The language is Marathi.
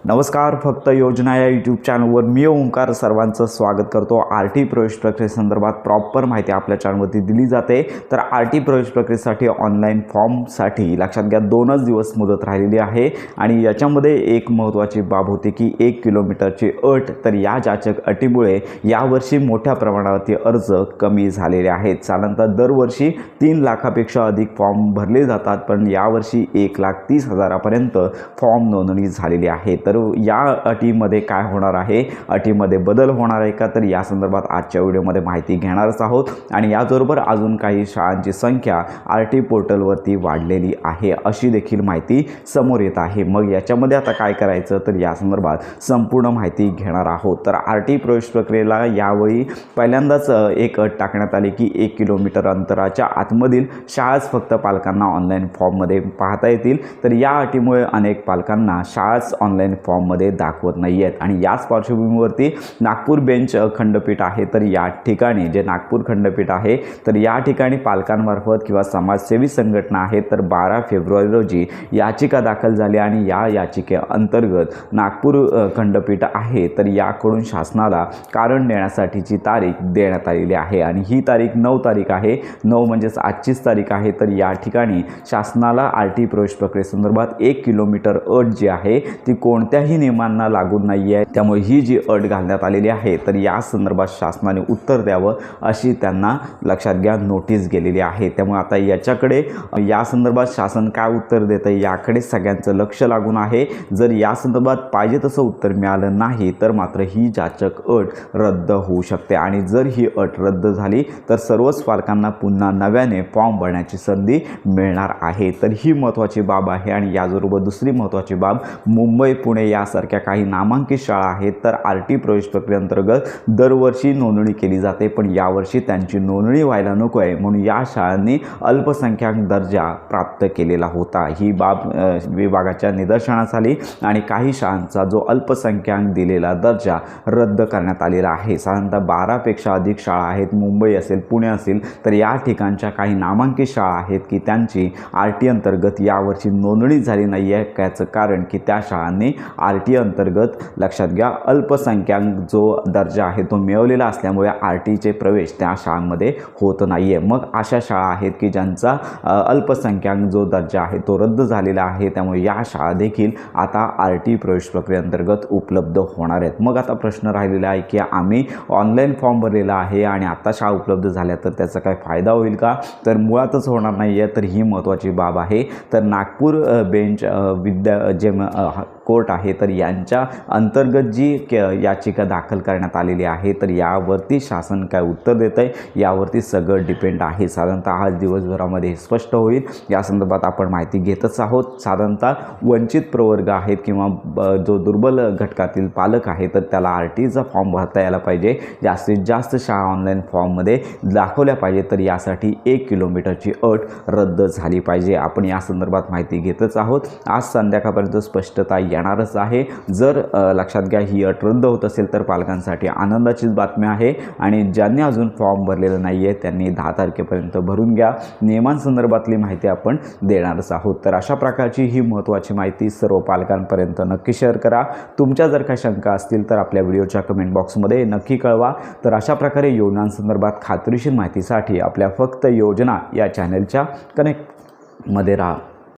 नमस्कार, फक्त योजना या यूट्यूब चॅनलवर मी ओंकार सर्वांचं स्वागत करतो। आर.टी. प्रवेश प्रक्रियेसंदर्भात प्रॉपर माहिती आपल्या चॅनलवरती दिली जाते। तर आर.टी. प्रवेश प्रक्रियेसाठी ऑनलाईन फॉर्मसाठी लक्षात घ्या 2च दिवस मुदत राहिलेली आहे आणि याच्यामध्ये एक महत्त्वाची बाब होती की 1 किलोमीटरची अट। तर या जाचक अटीमुळे यावर्षी मोठ्या प्रमाणावरती अर्ज कमी झालेले आहेत। साधारणतः दरवर्षी 3 लाखापेक्षा अधिक फॉर्म भरले जातात, पण यावर्षी 1,30,000पर्यंत फॉर्म नोंदणी झालेली आहे। तर या अटीमध्ये काय होणार आहे, अटीमध्ये बदल होणार आहे का, तर या संदर्भात आजच्या व्हिडिओमध्ये माहिती घेणारच आहोत। आणि याचबरोबर अजून काही शाळांची संख्या आर.टी. पोर्टलवरती वाढलेली आहे अशी देखील माहिती समोर येत आहे। मग याच्यामध्ये आता काय करायचं, तर या संदर्भात संपूर्ण माहिती घेणार आहोत। तर आर.टी. प्रवेश प्रक्रियेला यावेळी पहिल्यांदाच एक अट टाकण्यात आली की 1 किलोमीटर अंतराच्या आतमधील शाळाच फक्त पालकांना ऑनलाईन फॉर्ममध्ये पाहता येतील। तर या अटीमुळे अनेक पालकांना शाळाच ऑनलाईन फॉर्ममध्ये दाखवत नाही आहेत आणि याच पार्श्वभूमीवरती नागपूर बेंच खंडपीठ आहे। तर या ठिकाणी जे नागपूर खंडपीठ आहे, तर या ठिकाणी पालकांमार्फत किंवा समाजसेवी संघटना आहेत, तर 12 फेब्रुवारी रोजी याचिका दाखल झाली आणि या याचिकेअंतर्गत नागपूर खंडपीठ आहे, तर याकडून शासनाला कारण देण्यासाठीची तारीख देण्यात आलेली आहे आणि ही तारीख 9 तारीख आहे। 9 म्हणजेच आजचीच तारीख आहे। तर या ठिकाणी शासनाला आर.टी. प्रवेश प्रक्रियेसंदर्भात 1 किलोमीटर अट जी आहे ती कोणत्याही नियमांना लागून नाही आहे। त्यामुळे ही जी अट घालण्यात आलेली आहे, तर या संदर्भात शासनाने उत्तर द्यावं अशी त्यांना लक्षात घ्या नोटीस गेलेली आहे। त्यामुळे आता याच्याकडे या संदर्भात शासन काय उत्तर देतं याकडे सगळ्यांचं लक्ष लागून आहे। जर या संदर्भात पाहिजे तसं उत्तर मिळालं नाही तर मात्र ही जाचक अट रद्द होऊ शकते आणि जर ही अट रद्द झाली तर सर्वच पालकांना पुन्हा नव्याने फॉर्म भरण्याची संधी मिळणार आहे। तर ही महत्त्वाची बाब आहे। आणि याचबरोबर दुसरी महत्त्वाची बाब, मुंबई पुणे यासारख्या काही नामांकित शाळा आहेत, तर आर.टी. प्रवेश प्रक्रियेअंतर्गत दरवर्षी नोंदणी केली जाते, पण यावर्षी त्यांची नोंदणी व्हायला नको आहे म्हणून या शाळांनी अल्पसंख्याक दर्जा प्राप्त केलेला होता। ही बाब विभागाच्या निदर्शनास आली आणि काही शाळांचा जो अल्पसंख्याक दिलेला दर्जा रद्द करण्यात आलेला आहे। साधारणतः 12 पेक्षा अधिक शाळा आहेत, मुंबई असेल पुणे असेल, तर या ठिकाणच्या काही नामांकित शाळा आहेत की त्यांची आर.टी. अंतर्गत यावर्षी नोंदणी झाली नाही आहे। याचं कारण की त्या शाळांनी आर.टी. अंतर्गत लक्षात घ्या अल्पसंख्याक जो दर्जा आहे तो मिळवलेला असल्यामुळे आर.टी.चे प्रवेश त्या शाळांमध्ये होत नाही आहे। मग अशा शाळा आहेत की ज्यांचा अल्पसंख्याक जो दर्जा आहे तो रद्द झालेला आहे, त्यामुळे या शाळा देखील आता आर.टी. प्रवेश प्रक्रियेअंतर्गत उपलब्ध होणार आहेत। मग आता प्रश्न राहिलेला आहे की आम्ही ऑनलाईन फॉर्म भरलेला आहे आणि आता शाळा उपलब्ध झाल्या तर त्याचा काय फायदा होईल का, तर मुळातच होणार नाही आहे। तर ही महत्त्वाची बाब आहे। तर नागपूर बेंच कोर्ट आहे, तर यांच्या अंतर्गत जी याचिका दाखल करण्यात आलेली आहे, तर यावरती शासन काय उत्तर देत आहे यावरती सगळं डिपेंड आहे। साधारणतः आज दिवसभरामध्ये स्पष्ट होईल। या संदर्भात आपण माहिती घेतच आहोत। साधारणतः वंचित प्रवर्ग आहेत किंवा जो दुर्बल घटकातील पालक आहे, तर त्याला आर.टीचा फॉर्म भरता यायला पाहिजे। जास्तीत जास्त शाळा ऑनलाईन फॉर्ममध्ये दाखवल्या पाहिजे, तर यासाठी 1 किलोमीटरची अट रद्द झाली पाहिजे। आपण या संदर्भात माहिती घेतच आहोत। आज संध्याकाळपर्यंत स्पष्टता येणारच आहे। जर लक्षात घ्या ही अट रद्द होत असेल तर पालकांसाठी आनंदाचीच बातमी आहे आणि ज्यांनी अजून फॉर्म भरलेला नाही आहे त्यांनी 10 तारखेपर्यंत भरून घ्या। नियमांसंदर्भातली माहिती आपण देणारच आहोत। तर अशा प्रकारची ही महत्त्वाची माहिती सर्व पालकांपर्यंत नक्की शेअर करा। तुमच्या जर काही शंका असतील तर आपल्या व्हिडिओच्या कमेंट बॉक्समध्ये नक्की कळवा। तर अशा प्रकारे योजनांसंदर्भात खात्रीशीर माहितीसाठी आपल्या फक्त योजना या चॅनलच्या कनेक्टमध्ये राहा।